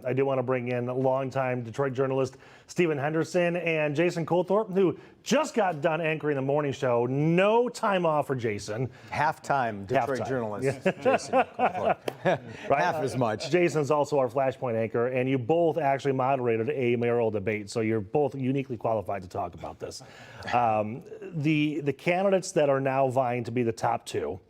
I do want to bring in longtime Detroit journalist Stephen Henderson and Jason Colthorp, who just got done anchoring the morning show. No time off for Jason. Half-time Detroit journalist, Jason Colthorp. Right? Half as much. Jason's also our Flashpoint anchor, and you both actually moderated a mayoral debate, so you're both uniquely qualified to talk about this. The candidates that are now vying to be the top two,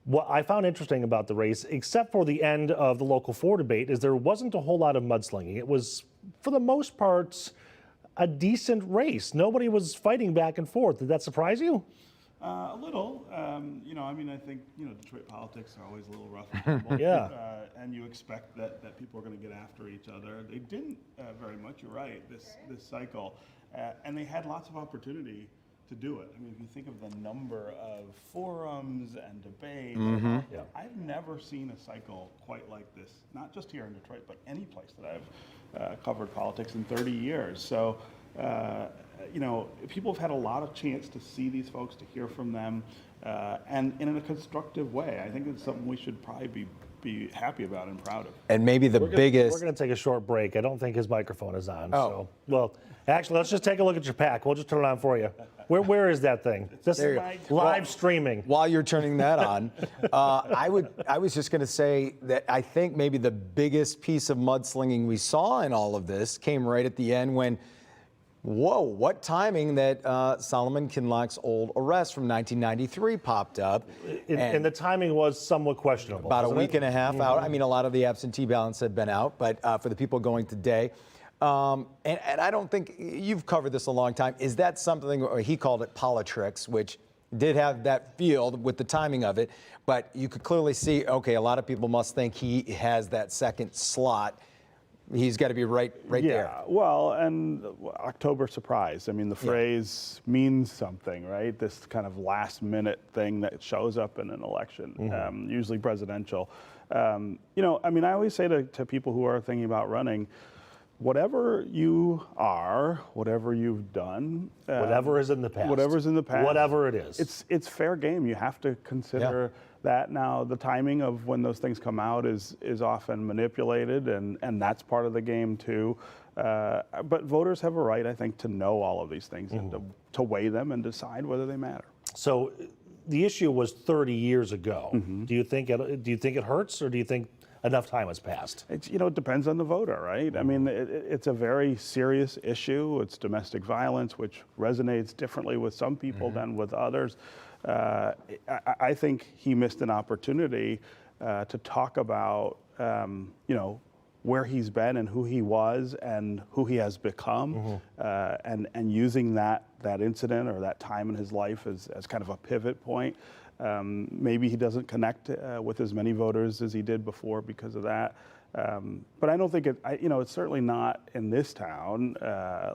what I found interesting about the race, except for the end of the Local 4 debate, is there wasn't a whole lot of mudslinging. It was, for the most part, a decent race. Nobody was fighting back and forth. Did that surprise you? A little. I mean, I think, Detroit politics are always a little rough and tumble. Yeah. And you expect that people are going to get after each other. They didn't very much, you're right, this cycle. And they had lots of opportunity to do it. I mean, if you think of the number of forums and debates, I've never seen a cycle quite like this, not just here in Detroit, but any place that I've covered politics in 30 years. So, people have had a lot of chance to see these folks, to hear from them, and in a constructive way. I think it's something we should probably be happy about and proud of. And maybe the biggest... We're going to take a short break. I don't think his microphone is on. Oh. So, well, actually, let's just take a look at your pack. We'll just turn it on for you. Where is that thing? This is live streaming. While you're turning that on, I was just going to say that I think maybe the biggest piece of mudslinging we saw in all of this came right at the end when, whoa, what timing that Solomon Kinloch's old arrest from 1993 popped up. And the timing was somewhat questionable. About a week and a half out. I mean, a lot of the absentee ballots had been out, but for the people going today, and I don't think you've covered this a long time. Is that something, or he called it politricks, which did have that feel with the timing of it, but you could clearly see, okay, a lot of people must think he has that second slot. He's got to be right there. Yeah, well, and October surprise. I mean, the phrase means something, right? This kind of last minute thing that shows up in an election, usually presidential. I mean, I always say to people who are thinking about running, whatever you are, whatever you've done, whatever is in the past. Whatever's in the past. Whatever it is. It's fair game. You have to consider that. Now, the timing of when those things come out is often manipulated, and that's part of the game too. But voters have a right, I think, to know all of these things and to weigh them and decide whether they matter. So the issue was 30 years ago. Do you think it hurts, or do you think enough time has passed? It's, it depends on the voter, right? I mean, it's a very serious issue. It's domestic violence, which resonates differently with some people than with others. I think he missed an opportunity to talk about, where he's been and who he was and who he has become, and using that incident or that time in his life as kind of a pivot point. Maybe he doesn't connect with as many voters as he did before because of that. But I don't think it's certainly not in this town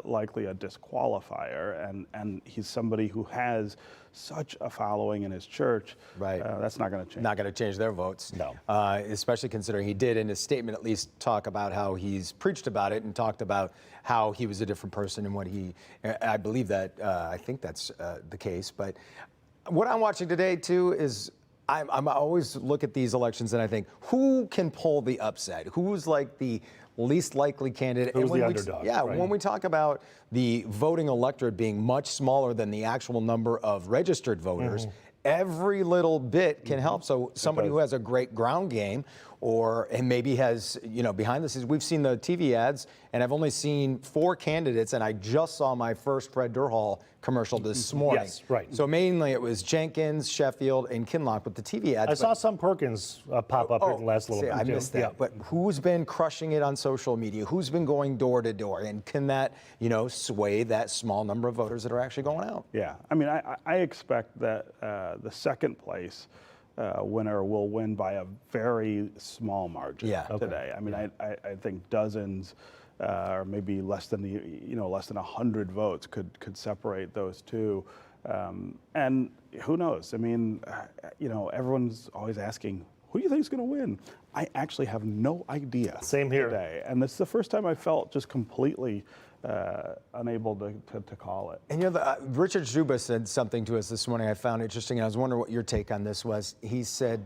likely a disqualifier. And he's somebody who has such a following in his church. Right. That's not going to change. Not going to change their votes. No. Especially considering he did in his statement at least talk about how he's preached about it and talked about how he was a different person and what I believe that, I think that's the case. But what I'm watching today, too, is I always look at these elections and I think, who can pull the upset? Who's like the least likely candidate? Who's the underdog? Yeah, right. When we talk about the voting electorate being much smaller than the actual number of registered voters, every little bit can help. So somebody who has a great ground game and maybe has, behind the scenes, we've seen the TV ads, and I've only seen 4 candidates, and I just saw my first Fred Durhal commercial this morning. Yes, right. So mainly it was Jenkins, Sheffield, and Kinloch with the TV ads. I saw some Perkins pop up in the last little bit. I missed that. Yeah. But who's been crushing it on social media? Who's been going door to door? And can that, sway that small number of voters that are actually going out? Yeah, I mean, I expect that the second place winner will win by a very small margin today. I mean, I think dozens or maybe less than 100 votes could separate those two. And who knows? I mean, everyone's always asking, who do you think is going to win? I actually have no idea. Same here. Today. And this is the first time I felt just completely unable to call it. And Richard Zuba said something to us this morning I found interesting, and I was wondering what your take on this was. He said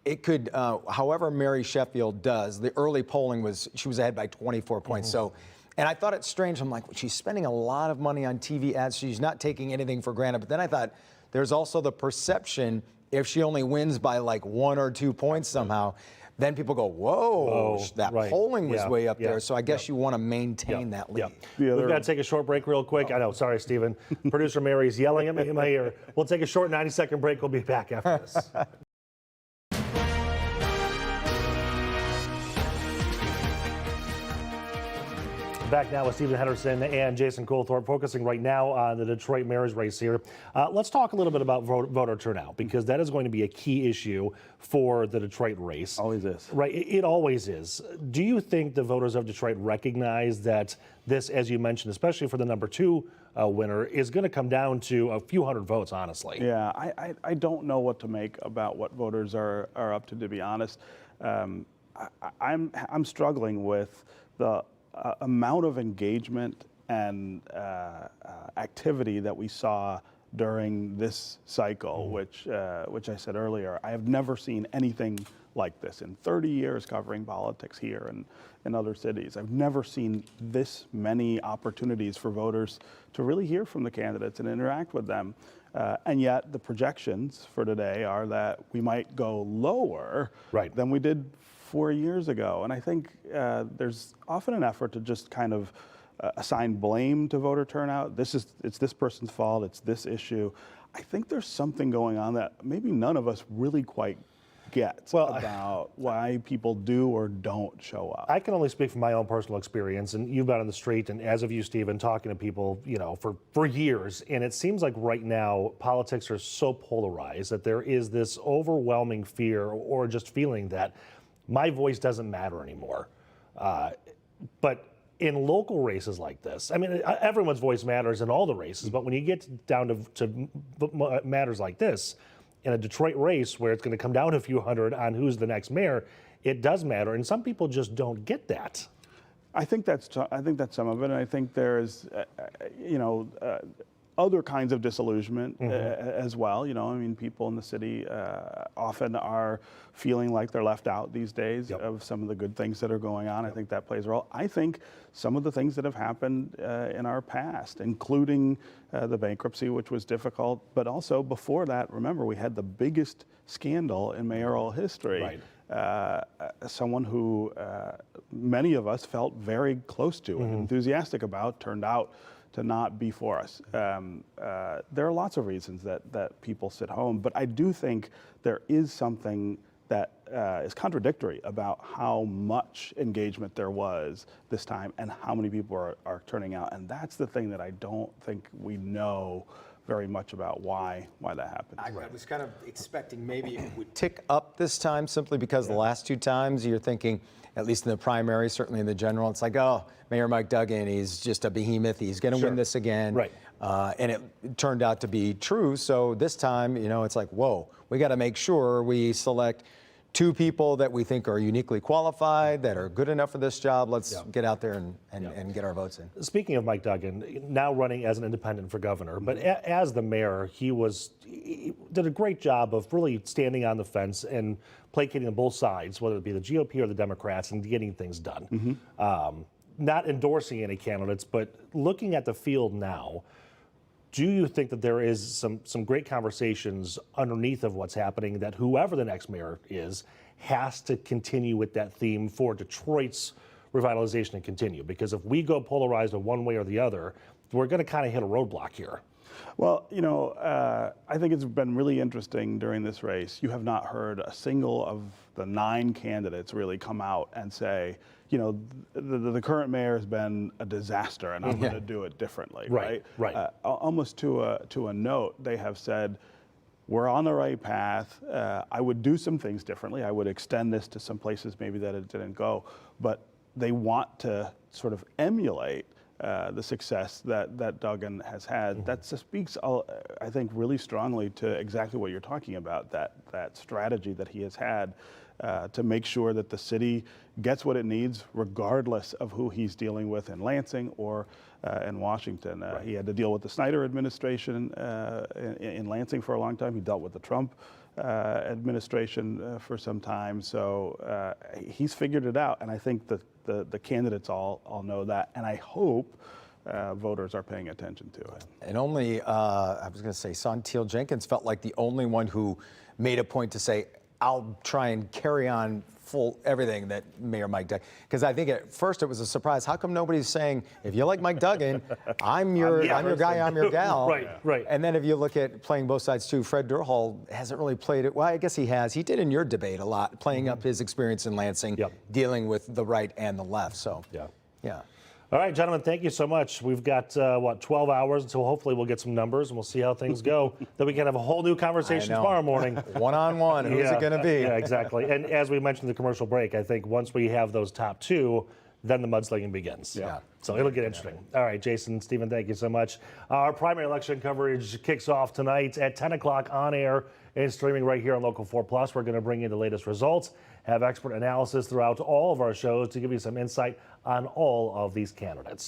it could, however Mary Sheffield does, the early polling she was ahead by 24 points. So, and I thought it's strange. I'm like, she's spending a lot of money on TV ads. She's not taking anything for granted. But then I thought there's also the perception if she only wins by like 1 or 2 points somehow, then people go, whoa, that polling was way up there. So I guess you want to maintain that lead. We've got to take a short break real quick. I know, sorry, Stephen. Producer Mary's yelling at me in my ear. We'll take a short 90-second break. We'll be back after this. Back now with Stephen Henderson and Jason Colthorp, focusing right now on the Detroit mayor's race here. Let's talk a little bit about voter turnout, because that is going to be a key issue for the Detroit race. Always is. Right, it always is. Do you think the voters of Detroit recognize that this, as you mentioned, especially for the number 2 winner, is going to come down to a few hundred votes, honestly? Yeah, I don't know what to make about what voters are up to be honest. I'm struggling with the amount of engagement and activity that we saw during this cycle, which I said earlier, I have never seen anything like this in 30 years covering politics here and in other cities. I've never seen this many opportunities for voters to really hear from the candidates and interact with them. And yet the projections for today are that we might go lower than we did 4 years ago. And I think there's often an effort to just kind of assign blame to voter turnout. It's this person's fault, it's this issue. I think there's something going on that maybe none of us really quite get about why people do or don't show up. I can only speak from my own personal experience, and you've been on the street, and as of you, Stephen, talking to people, for years, and it seems like right now politics are so polarized that there is this overwhelming fear or just feeling that my voice doesn't matter anymore. But in local races like this, I mean, everyone's voice matters in all the races, but when you get down to matters like this, in a Detroit race where it's going to come down a few hundred on who's the next mayor, it does matter, and some people just don't get that. I think that's some of it, and I think there's, other kinds of disillusionment as well. I mean, people in the city often are feeling like they're left out these days of some of the good things that are going on. I think that plays a role. I think some of the things that have happened in our past, including the bankruptcy, which was difficult, but also before that, remember, we had the biggest scandal in mayoral history. Someone who many of us felt very close to and enthusiastic about turned out to not be for us. There are lots of reasons that people sit home, but I do think there is something that is contradictory about how much engagement there was this time and how many people are turning out. And that's the thing that I don't think we know very much about why that happened. I was kind of expecting maybe it would tick up this time simply because the last 2 times you're thinking, at least in the primary, certainly in the general, it's like, oh, Mayor Mike Duggan, he's just a behemoth. He's going to win this again. And it turned out to be true. So this time, it's like, whoa, we got to make sure we select 2 people that we think are uniquely qualified, that are good enough for this job. Let's get out there and get our votes in. Speaking of Mike Duggan, now running as an independent for governor, but as the mayor, he did a great job of really standing on the fence and placating on both sides, whether it be the GOP or the Democrats, and getting things done. Not endorsing any candidates, but looking at the field now, do you think that there is some great conversations underneath of what's happening, that whoever the next mayor is has to continue with that theme for Detroit's revitalization to continue? Because if we go polarized in one way or the other, we're going to kind of hit a roadblock here. Well, I think it's been really interesting during this race. You have not heard a single of the 9 candidates really come out and say, the current mayor has been a disaster and I'm going to do it differently, right? Almost to a note, they have said, we're on the right path. I would do some things differently. I would extend this to some places maybe that it didn't go, but they want to sort of emulate the success that Duggan has had. That speaks, I think, really strongly to exactly what you're talking about, that strategy that he has had to make sure that the city gets what it needs, regardless of who he's dealing with in Lansing or in Washington. He had to deal with the Snyder administration in Lansing for a long time. He dealt with the Trump administration for some time. So he's figured it out, and I think the candidates all know that, and I hope voters are paying attention to it. And only, I was going to say, Santil Jenkins felt like the only one who made a point to say, I'll try and carry on full everything that Mayor Mike Duggan, because I think at first it was a surprise. How come nobody's saying, if you like Mike Duggan, I'm your guy, I'm your gal. Right. And then if you look at playing both sides too, Fred Durhal hasn't really played it. Well, I guess he has. He did in your debate a lot, playing up his experience in Lansing, dealing with the right and the left. So, yeah. All right, gentlemen, thank you so much. We've got, 12 hours until hopefully we'll get some numbers and we'll see how things go. Then we can have a whole new conversation tomorrow morning. One-on-one, who's it going to be? Yeah, exactly. And as we mentioned in the commercial break, I think once we have those top two, then the mudslinging begins. Yeah. So it'll get interesting. All right, Jason, Stephen, thank you so much. Our primary election coverage kicks off tonight at 10 o'clock on air and streaming right here on Local 4 Plus. We're going to bring you the latest results, have expert analysis throughout all of our shows to give you some insight on all of these candidates.